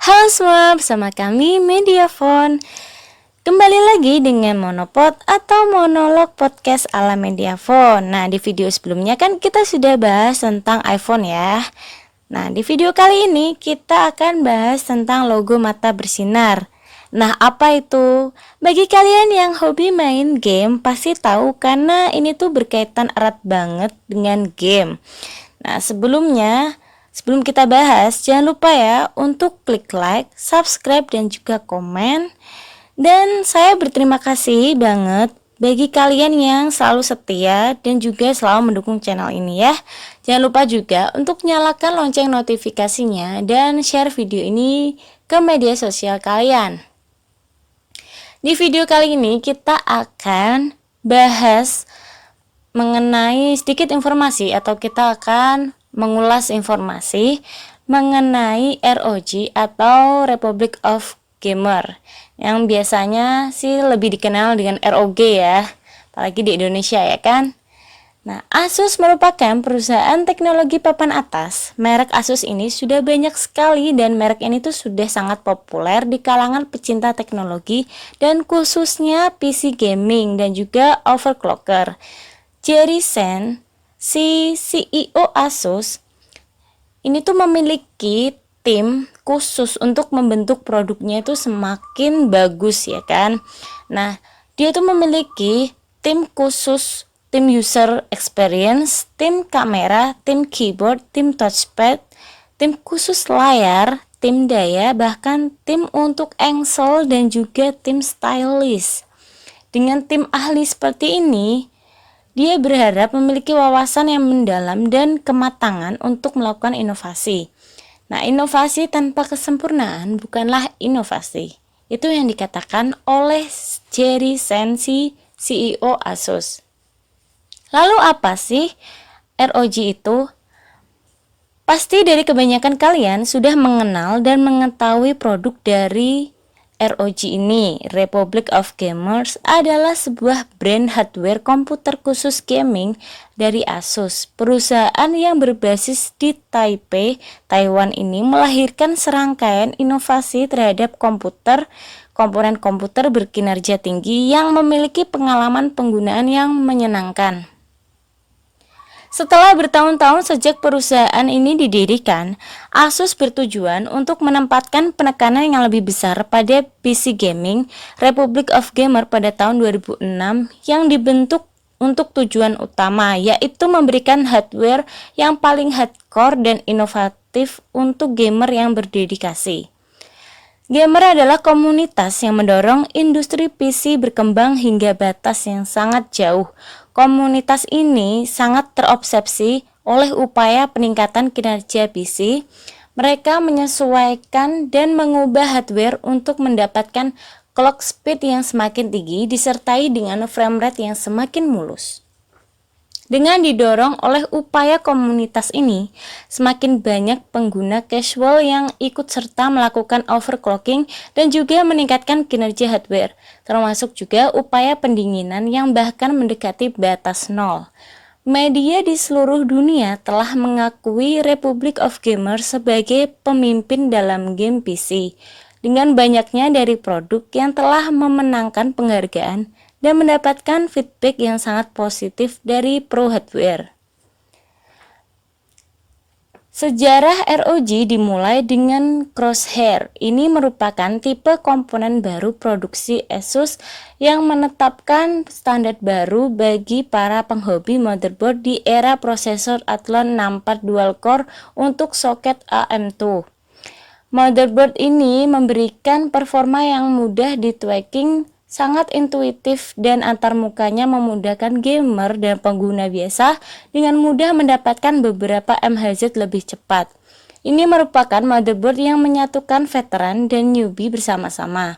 Halo semua, bersama kami Mediafone. Kembali lagi dengan Monopod atau monolog podcast ala Mediafone. Nah, di video sebelumnya kan kita sudah bahas tentang iPhone ya. Nah, di video kali ini kita akan bahas tentang logo mata bersinar. Nah, apa itu? Bagi kalian yang hobi main game pasti tahu karena ini tuh berkaitan erat banget dengan game. Nah, sebelum kita bahas, jangan lupa ya untuk klik like, subscribe, dan juga komen. Dan saya berterima kasih banget bagi kalian yang selalu setia dan juga selalu mendukung channel ini ya. Jangan lupa juga untuk nyalakan lonceng notifikasinya dan share video ini ke media sosial kalian. Di video kali ini kita akan bahas mengenai sedikit informasi atau kita akan mengulas informasi mengenai ROG atau Republic of Gamer yang biasanya sih lebih dikenal dengan ROG ya, apalagi di Indonesia ya kan. Nah, Asus merupakan perusahaan teknologi papan atas. Merek Asus ini sudah banyak sekali dan merek ini tuh sudah sangat populer di kalangan pecinta teknologi dan khususnya PC gaming dan juga overclocker. Jerry Sen, si CEO Asus, ini tuh memiliki tim khusus untuk membentuk produknya itu semakin bagus ya kan. Nah, dia tuh memiliki tim khusus, tim user experience, tim kamera, tim keyboard, tim touchpad, tim khusus layar, tim daya, bahkan tim untuk engsel dan juga tim stylist. Dengan tim ahli seperti ini, dia berharap memiliki wawasan yang mendalam dan kematangan untuk melakukan inovasi. Nah, inovasi tanpa kesempurnaan bukanlah inovasi. Itu yang dikatakan oleh Jerry Sen, CEO Asus. Lalu apa sih ROG itu? Pasti dari kebanyakan kalian sudah mengenal dan mengetahui produk dari ROG ini. Republic of Gamers adalah sebuah brand hardware komputer khusus gaming dari Asus. Perusahaan yang berbasis di Taipei, Taiwan ini melahirkan serangkaian inovasi terhadap komponen komputer berkinerja tinggi yang memiliki pengalaman penggunaan yang menyenangkan. Setelah bertahun-tahun sejak perusahaan ini didirikan, Asus bertujuan untuk menempatkan penekanan yang lebih besar pada PC gaming. Republic of Gamer pada tahun 2006 yang dibentuk untuk tujuan utama, yaitu memberikan hardware yang paling hardcore dan inovatif untuk gamer yang berdedikasi. Gamer adalah komunitas yang mendorong industri PC berkembang hingga batas yang sangat jauh. Komunitas ini sangat terobsesi oleh upaya peningkatan kinerja PC. Mereka menyesuaikan dan mengubah hardware untuk mendapatkan clock speed yang semakin tinggi disertai dengan frame rate yang semakin mulus. Dengan didorong oleh upaya komunitas ini, semakin banyak pengguna casual yang ikut serta melakukan overclocking dan juga meningkatkan kinerja hardware, termasuk juga upaya pendinginan yang bahkan mendekati batas nol. Media di seluruh dunia telah mengakui Republic of Gamers sebagai pemimpin dalam game PC, dengan banyaknya dari produk yang telah memenangkan penghargaan dan mendapatkan feedback yang sangat positif dari pro hardware. Sejarah ROG dimulai dengan Crosshair. Ini merupakan tipe komponen baru produksi Asus yang menetapkan standar baru bagi para penghobi motherboard di era prosesor Athlon 64 dual core untuk soket AM2. Motherboard ini memberikan performa yang mudah di-tweaking, sangat intuitif dan antarmukanya memudahkan gamer dan pengguna biasa dengan mudah mendapatkan beberapa MHz lebih cepat. Ini merupakan motherboard yang menyatukan veteran dan newbie bersama-sama.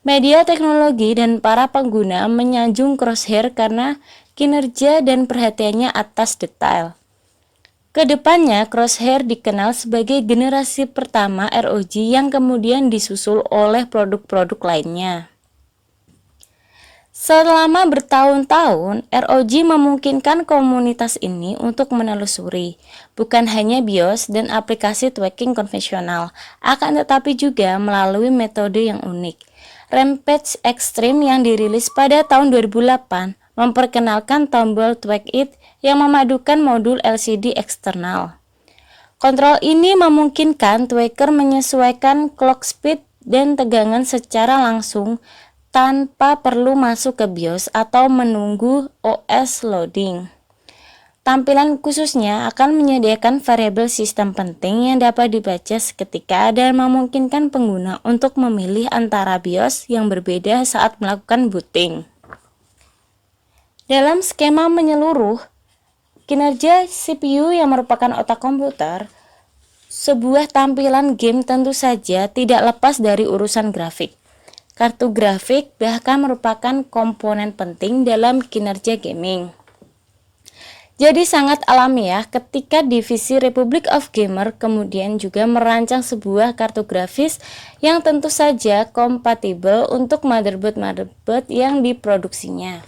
Media teknologi dan para pengguna menyanjung Crosshair karena kinerja dan perhatiannya atas detail. Kedepannya, Crosshair dikenal sebagai generasi pertama ROG yang kemudian disusul oleh produk-produk lainnya. Selama bertahun-tahun, ROG memungkinkan komunitas ini untuk menelusuri bukan hanya BIOS dan aplikasi tracking konvensional, akan tetapi juga melalui metode yang unik. Rampage Extreme yang dirilis pada tahun 2008 memperkenalkan tombol Track It yang memadukan modul LCD eksternal. Kontrol ini memungkinkan tracker menyesuaikan clock speed dan tegangan secara langsung tanpa perlu masuk ke BIOS atau menunggu OS loading. Tampilan khususnya akan menyediakan variabel sistem penting yang dapat dibaca seketika dan memungkinkan pengguna untuk memilih antara BIOS yang berbeda saat melakukan booting. Dalam skema menyeluruh, kinerja CPU yang merupakan otak komputer, sebuah tampilan game tentu saja tidak lepas dari urusan grafik. Kartu grafik bahkan merupakan komponen penting dalam kinerja gaming. Jadi sangat alamiah ketika divisi Republic of Gamer kemudian juga merancang sebuah kartu grafis yang tentu saja kompatibel untuk motherboard yang diproduksinya.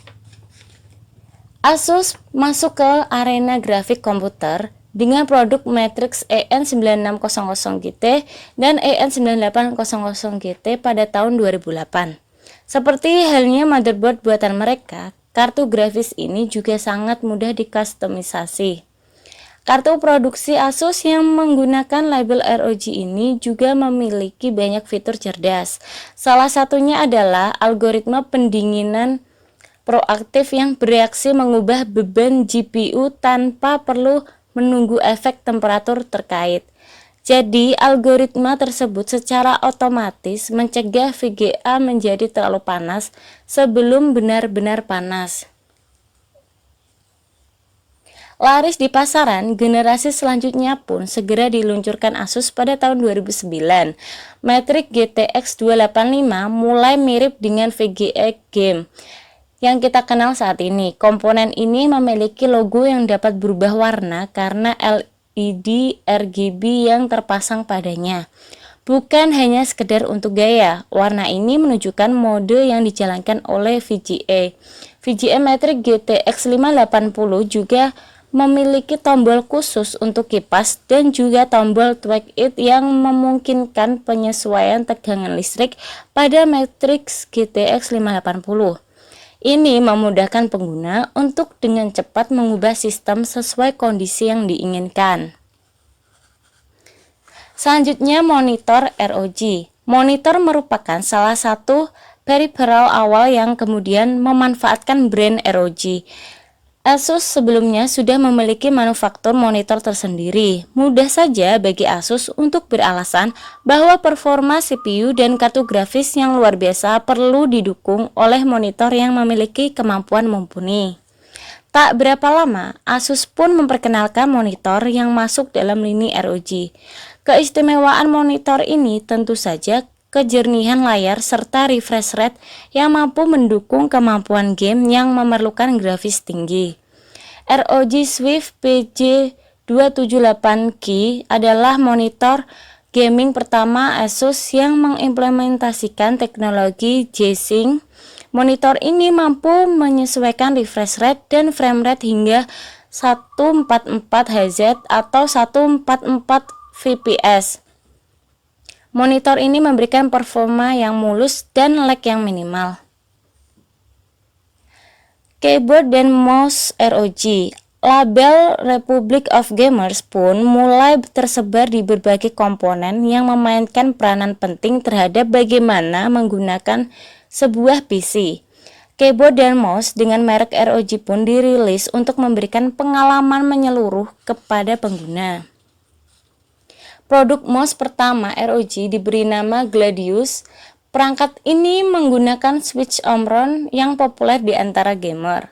Asus masuk ke arena grafik komputer dengan produk Matrix EN9600 GT dan EN9800 GT pada tahun 2008. Seperti halnya motherboard buatan mereka, kartu grafis ini juga sangat mudah dikustomisasi. Kartu produksi Asus yang menggunakan label ROG ini juga memiliki banyak fitur cerdas. Salah satunya adalah algoritma pendinginan proaktif yang bereaksi mengubah beban GPU tanpa perlu menunggu efek temperatur terkait. Jadi, algoritma tersebut secara otomatis mencegah VGA menjadi terlalu panas sebelum benar-benar panas. Laris di pasaran, generasi selanjutnya pun segera diluncurkan Asus pada tahun 2009. Matrix GTX 285 mulai mirip dengan VGA game yang kita kenal saat ini. Komponen ini memiliki logo yang dapat berubah warna karena LED RGB yang terpasang padanya. Bukan hanya sekedar untuk gaya, warna ini menunjukkan mode yang dijalankan oleh VGA. VGA Matrix GTX 580 juga memiliki tombol khusus untuk kipas dan juga tombol Track It yang memungkinkan penyesuaian tegangan listrik pada Matrix GTX 580. Ini memudahkan pengguna untuk dengan cepat mengubah sistem sesuai kondisi yang diinginkan. Selanjutnya, monitor ROG. Monitor merupakan salah satu peripheral awal yang kemudian memanfaatkan brand ROG. Asus sebelumnya sudah memiliki manufaktur monitor tersendiri. Mudah saja bagi Asus untuk beralasan bahwa performa CPU dan kartu grafis yang luar biasa perlu didukung oleh monitor yang memiliki kemampuan mumpuni. Tak berapa lama, Asus pun memperkenalkan monitor yang masuk dalam lini ROG. Keistimewaan monitor ini tentu saja kejernihan layar serta refresh rate yang mampu mendukung kemampuan game yang memerlukan grafis tinggi. ROG Swift PJ278K adalah monitor gaming pertama Asus yang mengimplementasikan teknologi G-Sync. Monitor ini mampu menyesuaikan refresh rate dan frame rate hingga 144 Hz atau 144 fps. Monitor ini memberikan performa yang mulus dan lag yang minimal. Keyboard dan mouse ROG. Label Republic of Gamers pun mulai tersebar di berbagai komponen yang memainkan peranan penting terhadap bagaimana menggunakan sebuah PC. Keyboard dan mouse dengan merek ROG pun dirilis untuk memberikan pengalaman menyeluruh kepada pengguna. Produk mouse pertama ROG diberi nama Gladius. Perangkat ini menggunakan switch Omron yang populer di antara gamer.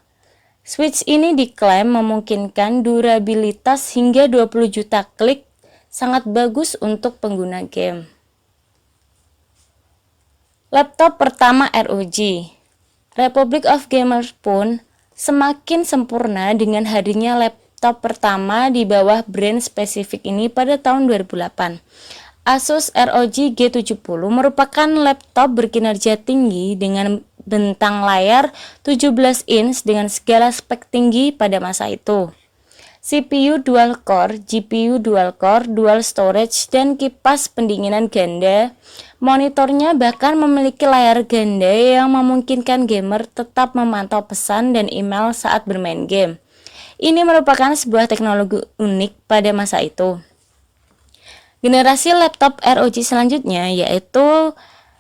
Switch ini diklaim memungkinkan durabilitas hingga 20 juta klik, sangat bagus untuk pengguna game. Laptop pertama ROG. Republic of Gamers pun semakin sempurna dengan hadirnya laptop pertama di bawah brand spesifik ini pada tahun 2008. Asus ROG G70 merupakan laptop berkinerja tinggi dengan bentang layar 17 inch dengan segala spek tinggi pada masa itu. CPU dual core, GPU dual core, dual storage, dan kipas pendinginan ganda. Monitornya bahkan memiliki layar ganda yang memungkinkan gamer tetap memantau pesan dan email saat bermain game. Ini merupakan sebuah teknologi unik pada masa itu. Generasi laptop ROG selanjutnya yaitu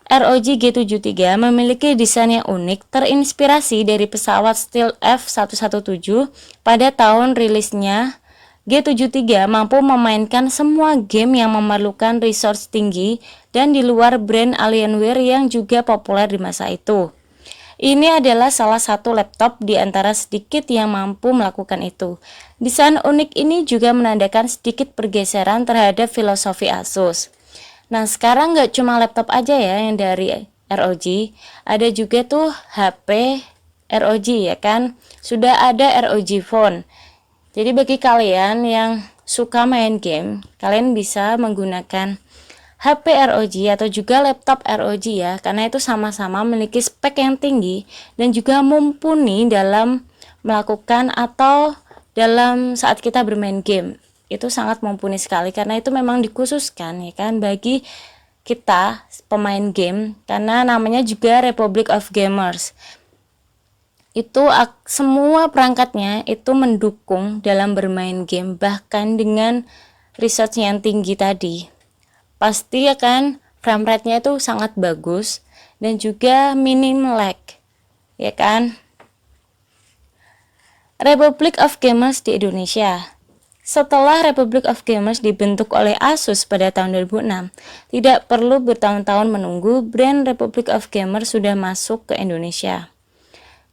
ROG G73 memiliki desain yang unik terinspirasi dari pesawat Stealth F-117 pada tahun rilisnya. G73 mampu memainkan semua game yang memerlukan resource tinggi dan di luar brand Alienware yang juga populer di masa itu. Ini adalah salah satu laptop di antara sedikit yang mampu melakukan itu. Desain unik ini juga menandakan sedikit pergeseran terhadap filosofi Asus. Nah, sekarang nggak cuma laptop aja ya yang dari ROG, ada juga tuh HP ROG ya kan, sudah ada ROG Phone. Jadi bagi kalian yang suka main game, kalian bisa menggunakan HP ROG atau juga laptop ROG ya, karena itu sama-sama memiliki spek yang tinggi dan juga mumpuni dalam melakukan atau dalam saat kita bermain game. Itu sangat mumpuni sekali karena itu memang dikhususkan ya kan bagi kita pemain game, karena namanya juga Republic of Gamers. Itu semua perangkatnya itu mendukung dalam bermain game, bahkan dengan research yang tinggi tadi. Pasti akan frame rate-nya itu sangat bagus dan juga minim lag ya kan. Republic of Gamers di Indonesia. Setelah Republic of Gamers dibentuk oleh Asus pada tahun 2006, tidak perlu bertahun-tahun menunggu brand Republic of Gamers sudah masuk ke Indonesia.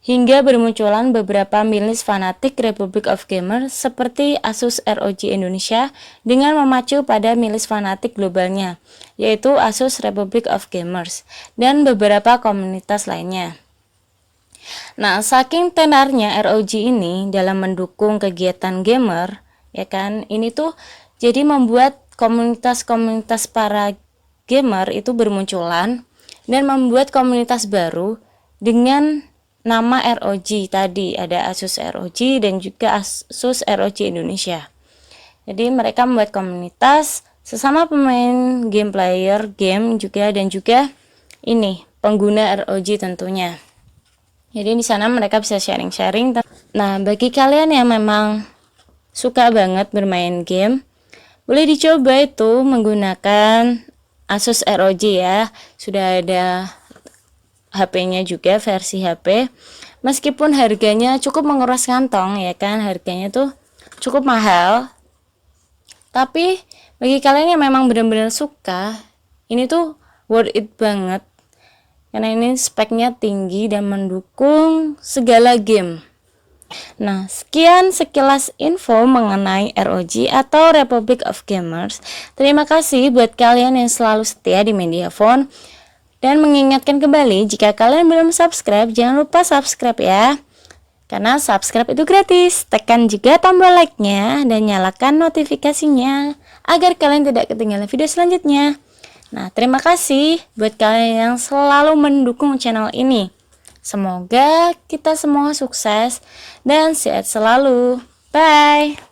Hingga bermunculan beberapa milis fanatik Republic of Gamers seperti Asus ROG Indonesia dengan memacu pada milis fanatik globalnya, yaitu Asus Republic of Gamers dan beberapa komunitas lainnya. Nah, saking tenarnya ROG ini dalam mendukung kegiatan gamer, ya kan, ini tuh jadi membuat komunitas-komunitas para gamer itu bermunculan dan membuat komunitas baru dengan nama ROG tadi. Ada Asus ROG dan juga Asus ROG Indonesia. Jadi mereka membuat komunitas sesama pemain game player game juga dan juga ini pengguna ROG tentunya. Jadi di sana mereka bisa sharing-sharing. Nah, bagi kalian yang memang suka banget bermain game, boleh dicoba itu menggunakan Asus ROG ya. Sudah ada HP-nya juga, versi HP. Meskipun harganya cukup menguras kantong ya kan, harganya tuh cukup mahal. Tapi bagi kalian yang memang benar-benar suka, ini tuh worth it banget. Karena ini speknya tinggi dan mendukung segala game. Nah, sekian sekilas info mengenai ROG atau Republic of Gamers. Terima kasih buat kalian yang selalu setia di Mediafone. Dan mengingatkan kembali, jika kalian belum subscribe, jangan lupa subscribe ya. Karena subscribe itu gratis. Tekan juga tombol like-nya dan nyalakan notifikasinya agar kalian tidak ketinggalan video selanjutnya. Nah, terima kasih buat kalian yang selalu mendukung channel ini. Semoga kita semua sukses dan sehat selalu. Bye.